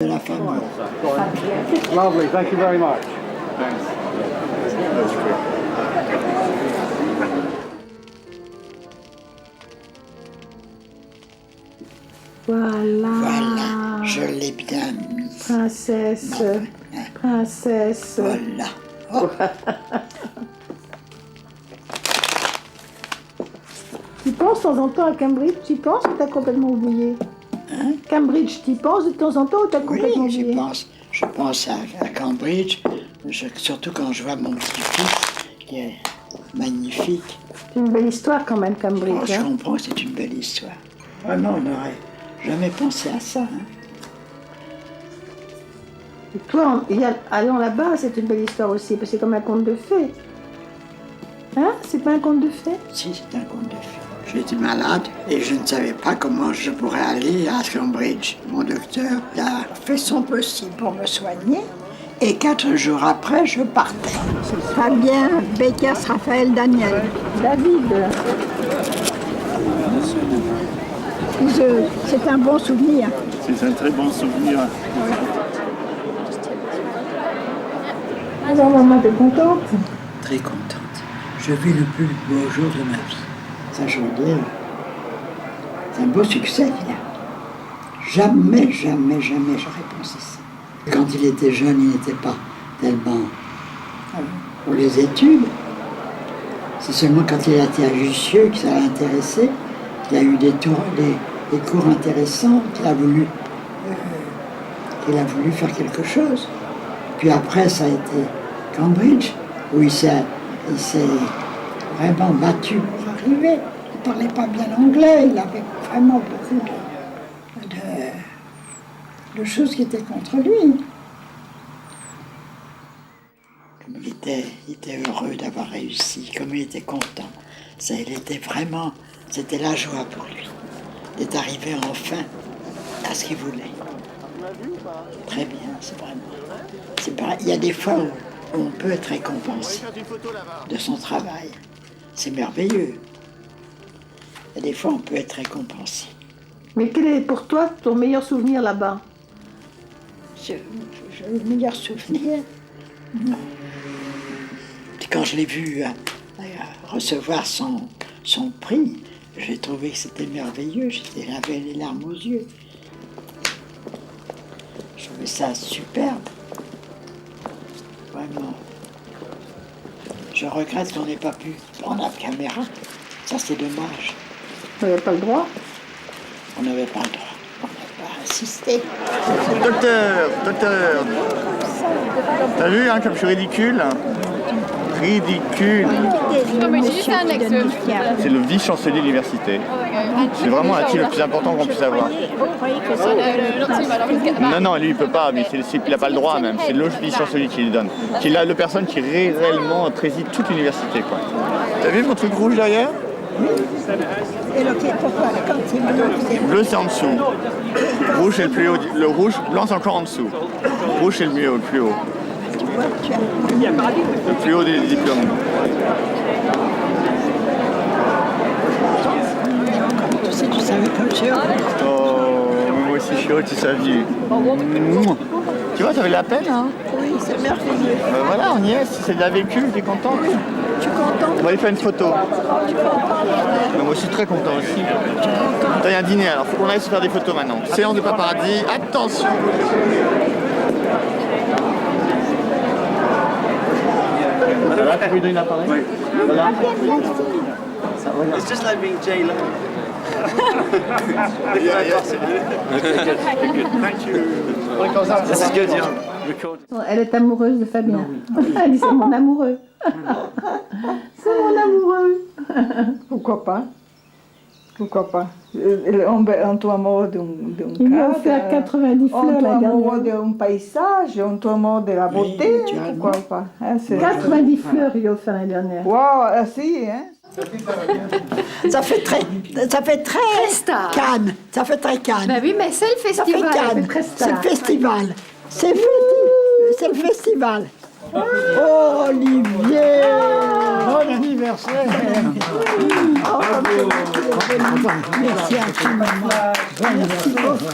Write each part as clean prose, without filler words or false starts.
de la famille. Lovely, thank you very much. Thanks. That's great. Voilà. Voilà, je l'ai bien mis. Princesse. Non, hein. Princesse. Voilà. Oh, Tu penses de temps en temps à Cambridge? Tu penses ou t'as complètement oublié? Cambridge, tu penses de temps en temps ou t'as complètement oui, oublié? je pense à Cambridge, surtout quand je vois mon petit-fils, qui est magnifique. C'est une belle histoire quand même, Oh, Cambridge. je hein. comprends, c'est une belle histoire. Vraiment, on n'aurait jamais pensé à ça. Hein. Et toi, allant là-bas, c'est une belle histoire aussi, parce que c'est comme un conte de fées. Hein? C'est pas un conte de fées? Si, c'est un conte de fées. J'étais malade et je ne savais pas comment je pourrais aller à Cambridge. Mon docteur a fait son possible pour me soigner et 4 jours après, je partais. Fabien, Bécasse, Raphaël, Daniel. David. C'est un bon souvenir. C'est un très bon souvenir. Alors maman, t'es contente? Très contente. Je vis le plus beau jour de ma vie. Ça, je veux dire, c'est un beau succès qu'il a. Jamais, jamais, jamais j'aurais pensé ça. Quand il était jeune, il n'était pas tellement pour les études. C'est seulement quand il a été à Jussieu que ça l'a intéressé, qu'il a eu des cours intéressants, qu'il a voulu faire quelque chose. Puis après, ça a été Cambridge, où il s'est vraiment battu pour arriver. Il ne parlait pas bien anglais, il avait vraiment beaucoup de choses qui étaient contre lui. Comme il était heureux d'avoir réussi, comme il était content. C'était la joie pour lui, d'être arrivé enfin à ce qu'il voulait. Très bien, c'est vraiment. Il y a des fois où on peut être récompensé de son travail. C'est merveilleux. Il y a des fois où on peut être récompensé. Mais quel est pour toi ton meilleur souvenir là-bas? Le meilleur souvenir, c'est quand je l'ai vu recevoir son prix. J'ai trouvé que c'était merveilleux. J'avais les larmes aux yeux. Je trouvais ça superbe. Vraiment. Je regrette qu'on n'ait pas pu prendre la caméra. Ça, c'est dommage. Tu n'avais pas le droit? On n'avait pas le droit. On n'a pas insisté. Docteur, t'as vu comme je suis ridicule? Ridicule. C'est le vice-chancelier de l'université. C'est vraiment un titre le plus important qu'on puisse avoir. Non, lui il peut pas, mais il n'a pas le droit même. C'est le vice-chancelier qui lui donne. Qui est la personne qui réellement préside toute l'université. T'as vu mon truc rouge derrière? Et pourquoi quand c'est bleu, Bleu c'est en dessous. Rouge c'est le plus haut. Le rouge, blanc c'est encore en dessous. Rouge c'est le mieux, le plus haut. Le plus haut des diplômes. Tu savais comme ça. Oh, moi aussi je suis heureux que tu saviez. Tu vois, ça avait de la peine, hein? oui, c'est merveilleux. Ben voilà, on y est, si c'est de la vécu, t'es content? Tu es content? On va aller faire une photo. Tu es content? Ben, moi je suis très content aussi. T'as un dîner alors, faut qu'on aille se faire des photos maintenant. Séance de paparazzi, attention! Voilà, tu lui donnes l'appareil? Oui. Voilà. It's just like being Jay Leno. Thank you. This is good, yeah. Record. Elle est amoureuse de Fabien. Elle dit c'est mon amoureux. C'est mon amoureux. Pourquoi pas? Pourquoi pas? On tombe amoureux d'un Il lui a cadre, offert 90 on fleurs tombe la amoureux dernière. d'un paysage, on tombe amoureux de la beauté, tu as pourquoi pas? Hein, 90 fleurs il lui a offert l'année dernière. Wow, si, hein? Ça fait très star. Cannes. Ça fait très Cannes. Bah oui, mais c'est le Ça fait festival. Cannes. très C'est le star. festival. C'est le festival. Oh, Olivier! Bon anniversaire. Merci infiniment. Merci beaucoup.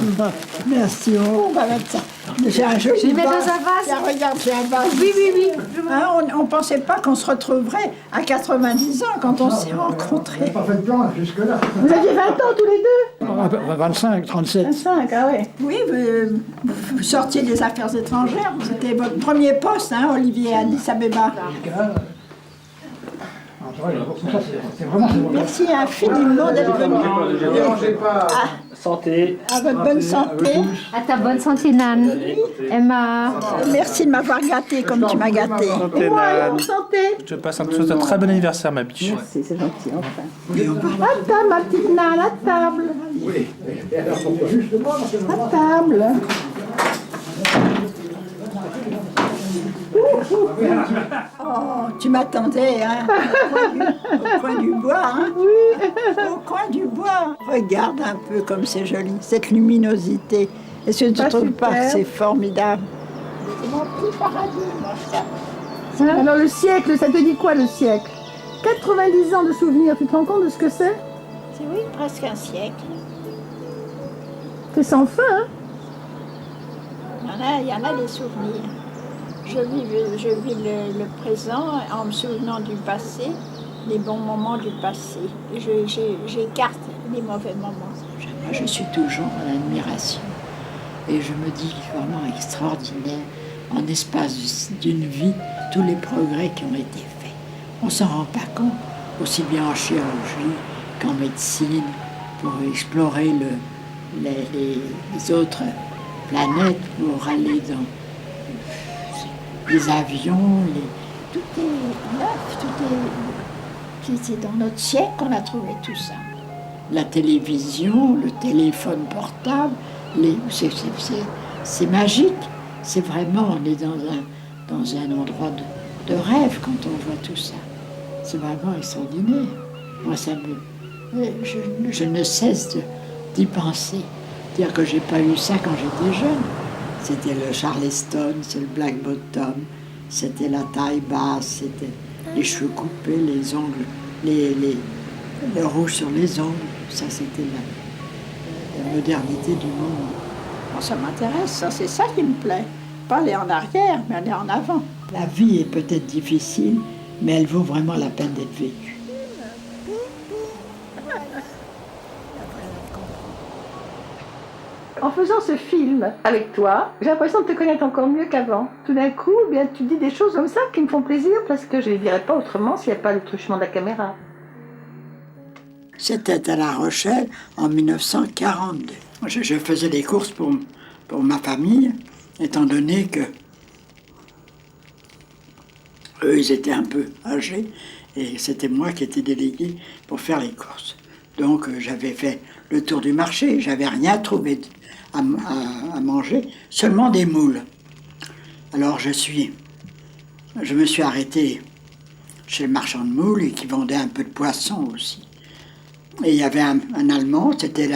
Merci. On va mettre ça. J'ai un joli Je vais mettre vase. dans un vase. Tiens, regarde, j'ai un vase. Oui, oui, oui. Hein, on ne pensait pas qu'on se retrouverait à 90 ans quand on s'est rencontrés. Pas fait de plan jusque-là. Vous aviez 20 ans tous les deux 25, 37. 25, ah ouais. Oui, vous sortiez des affaires étrangères. C'était votre premier poste, hein, Olivier, à Addis Abeba. C'est vraiment Merci infiniment d'être venu. Santé. À votre bonne santé. À ta bonne santé, Nan. Emma. Merci de m'avoir gâté comme tu m'as gâté. Et moi, et en santé. Je te passe un très bon anniversaire, ma biche. Merci, c'est gentil, enfin. À table, ma petite Nan, à table. À table. Oh, tu m'attendais, hein, au coin du bois, hein. Au coin du bois. Regarde un peu comme c'est joli, cette luminosité. Est-ce que tu ne trouves pas que c'est formidable? C'est mon petit paradis, moi, ça. Alors le siècle, ça te dit quoi le siècle? 90 ans de souvenirs, tu te rends compte de ce que c'est? C'est oui, presque un siècle. C'est sans fin, hein? Il y en a des souvenirs. Je vis le présent en me souvenant du passé, des bons moments du passé. J'écarte les mauvais moments. Moi, je suis toujours en admiration. Et je me dis vraiment extraordinaire, en espace d'une vie, tous les progrès qui ont été faits. On ne s'en rend pas compte, aussi bien en chirurgie qu'en médecine, pour explorer les autres planètes, pour aller dans les avions, tout est neuf, tout est... C'est dans notre siècle qu'on a trouvé tout ça. La télévision, le téléphone portable, c'est magique. C'est vraiment, on est dans un endroit de rêve quand on voit tout ça. C'est vraiment extraordinaire. Moi, je ne cesse d'y penser. Dire que j'ai pas eu ça quand j'étais jeune. C'était le Charleston, c'est le Black Bottom, c'était la taille basse, c'était les cheveux coupés, les ongles, le rouge sur les ongles. Ça, c'était la modernité du monde. Bon, ça m'intéresse, ça, c'est ça qui me plaît. Pas aller en arrière, mais aller en avant. La vie est peut-être difficile, mais elle vaut vraiment la peine d'être vécue. En faisant ce film avec toi, j'ai l'impression de te connaître encore mieux qu'avant. Tout d'un coup, eh bien, tu dis des choses comme ça qui me font plaisir parce que je ne les dirais pas autrement s'il n'y a pas le truchement de la caméra. C'était à La Rochelle en 1942. Je faisais des courses pour ma famille, étant donné que eux, ils étaient un peu âgés et c'était moi qui étais délégué pour faire les courses. Donc j'avais fait le tour du marché, j'avais rien trouvé à manger, seulement des moules. Alors je me suis arrêté chez le marchand de moules et qui vendait un peu de poisson aussi. Et il y avait un Allemand, c'était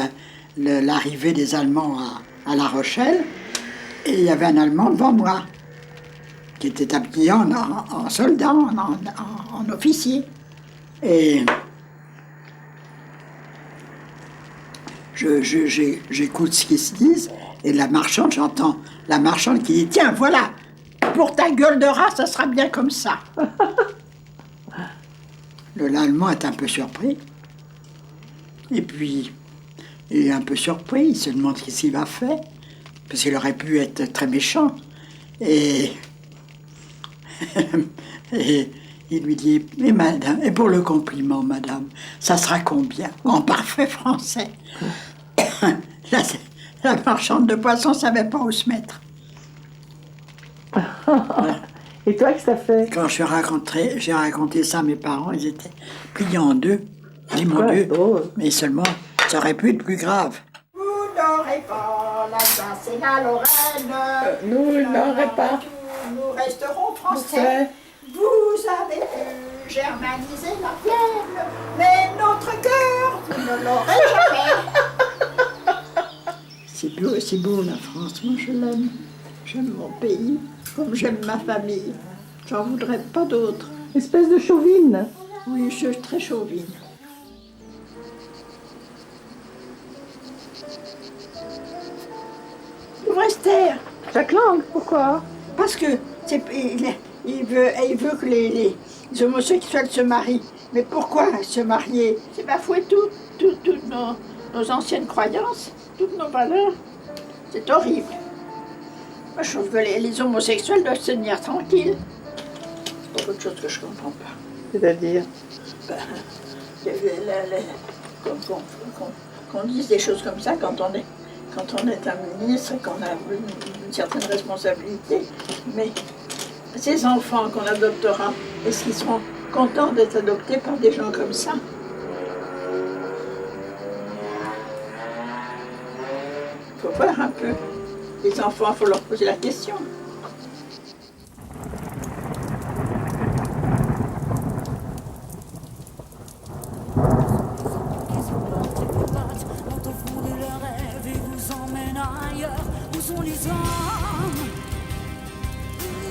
l'arrivée des Allemands à La Rochelle, et il y avait un Allemand devant moi, qui était habillé en soldat, en officier. Et j'écoute ce qu'ils se disent, et la marchande, j'entends la marchande qui dit « Tiens, voilà, pour ta gueule de rat, ça sera bien comme ça. » L'Allemand est un peu surpris. Et puis, il est un peu surpris, il se demande qu'est-ce qu'il va faire, parce qu'il aurait pu être très méchant. Et il lui dit, mais madame, et pour le compliment, madame, ça sera combien? En parfait français. La marchande de poissons ne savait pas où se mettre. Et toi, qu'est-ce que ça fait? Quand j'ai raconté ça à mes parents, ils étaient pliés en deux. J'ai dit, mon Ouais, Dieu, drôle. mais seulement, ça aurait pu être plus grave. Vous n'aurez pas l'Alsace et la Lorraine. Nous n'aurons pas. Nous resterons français. Vous avez pu germaniser la plaine, mais notre cœur, vous ne l'aurez jamais. C'est beau la France, moi je l'aime. J'aime mon pays comme j'aime ma famille. J'en voudrais pas d'autre. Espèce de chauvine. Oui, je suis très chauvine. Il devrait se taire. Jacques Lang, pourquoi? Parce que il veut que les homosexuels se marient. Mais pourquoi se marier? C'est bafouer toutes nos anciennes croyances, toutes nos valeurs. C'est horrible. Moi, je trouve que les homosexuels doivent se tenir tranquilles. C'est beaucoup de choses que je ne comprends pas. C'est-à-dire? Qu'on dise des choses comme ça quand on est un ministre et qu'on a une certaine responsabilité. Mais ces enfants qu'on adoptera, est-ce qu'ils seront contents d'être adoptés par des gens comme ça? Il faut voir un peu. Les enfants, il faut leur poser la question.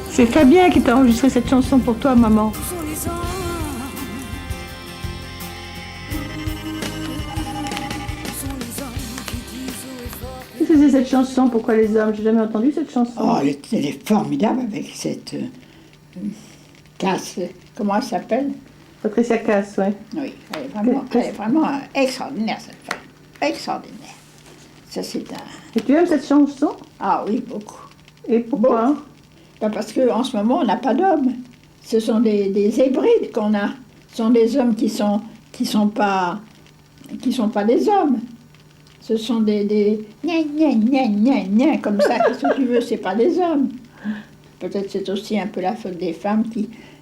C'est Fabien qui t'a enregistré cette chanson pour toi, maman. Qui faisait cette chanson? Pourquoi les hommes? J'ai jamais entendu cette chanson. Oh, elle est formidable avec cette Cass. Comment elle s'appelle? Patricia Cass, ouais. Oui, elle est vraiment extraordinaire, cette femme. Extraordinaire. Ça, c'est un... Et tu aimes cette chanson? Ah oui, beaucoup. Et pourquoi? Ben parce qu'en ce moment, on n'a pas d'hommes. Ce sont des hybrides qu'on a. Ce sont des hommes qui sont pas des hommes. Ce sont des gna, comme ça. Qu'est-ce que tu veux, c'est pas des hommes. Peut-être c'est aussi un peu la faute des femmes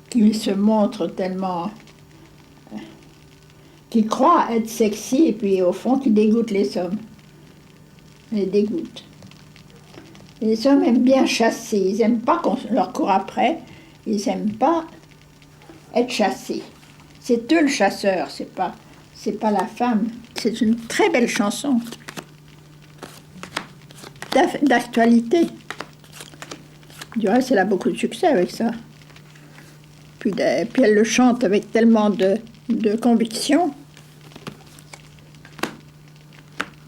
qui se montrent tellement... qui croient être sexy et puis au fond qui dégoûtent les hommes. Les dégoûtent. Les hommes aiment bien chasser, ils n'aiment pas qu'on leur court après, ils n'aiment pas être chassés. C'est eux le chasseur, c'est pas la femme. C'est une très belle chanson d'actualité. Du reste, elle a beaucoup de succès avec ça. Puis elle le chante avec tellement de conviction.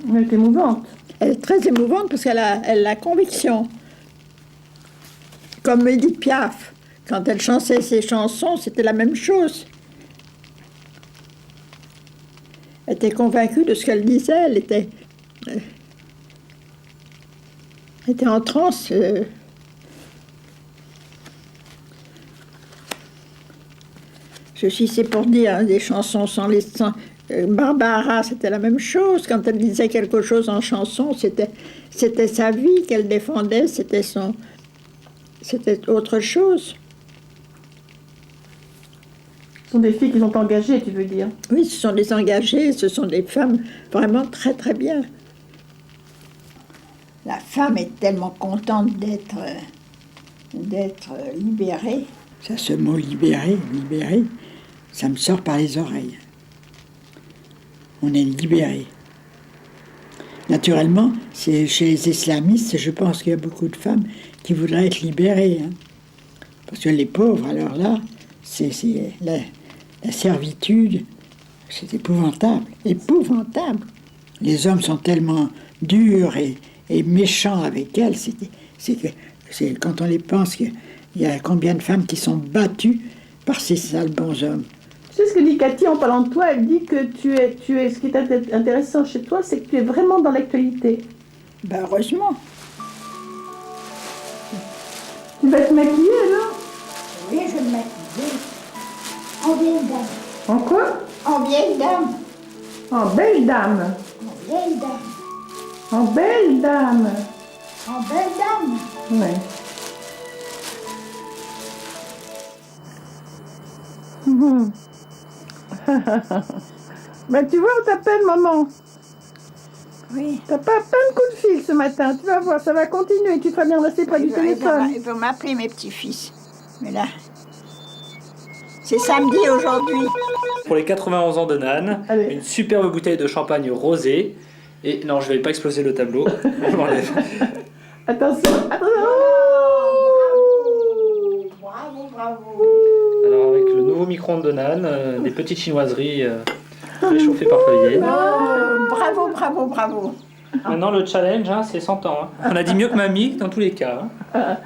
Elle est émouvante. Elle est très émouvante parce qu'elle a la conviction. Comme Édith Piaf, quand elle chantait ses chansons, c'était la même chose. Elle était convaincue de ce qu'elle disait, elle était en transe. Ceci, c'est pour dire des chansons sans les... Barbara, c'était la même chose. Quand elle disait quelque chose en chanson, c'était sa vie qu'elle défendait, c'était autre chose. Ce sont des filles qui sont engagées, tu veux dire? Oui, ce sont des engagées, ce sont des femmes vraiment très très bien. La femme est tellement contente d'être libérée. Ça, ce mot libéré, ça me sort par les oreilles. On est libéré. Naturellement, c'est chez les islamistes, je pense qu'il y a beaucoup de femmes qui voudraient être libérées. Hein. Parce que les pauvres, alors là, c'est la servitude, c'est épouvantable. Épouvantable. Les hommes sont tellement durs et méchants avec elles. C'est quand on les pense qu'il y a combien de femmes qui sont battues par ces sales bons hommes. Tu sais ce que dit Cathy en parlant de toi? Elle dit que tu es. Ce qui est intéressant chez toi, c'est que tu es vraiment dans l'actualité. Ben heureusement. Tu vas te maquiller alors? Oui, je vais me maquiller. En vieille dame. En quoi? En vieille dame. En belle dame. En vieille dame. En belle dame. En belle dame. Ouais. Ben tu vois, on t'appelle maman. Oui. T'as pas plein de coups de fil ce matin, tu vas voir, ça va continuer, tu feras bien rester près du téléphone. Ils vont m'appeler mes petits-fils. Mais là, c'est samedi aujourd'hui. Pour les 91 ans de Nan, Allez. une superbe bouteille de champagne rosé. Et non, je vais pas exploser le tableau. Je m'enlève. Attention, attention. Bravo. Alors avec le micro-ondes de Nan, des petites chinoiseries réchauffées par Fabienne. Oh, bravo, bravo, bravo. Maintenant, le challenge, hein, c'est 100 ans. Hein. On a dit mieux que mamie dans tous les cas. Hein.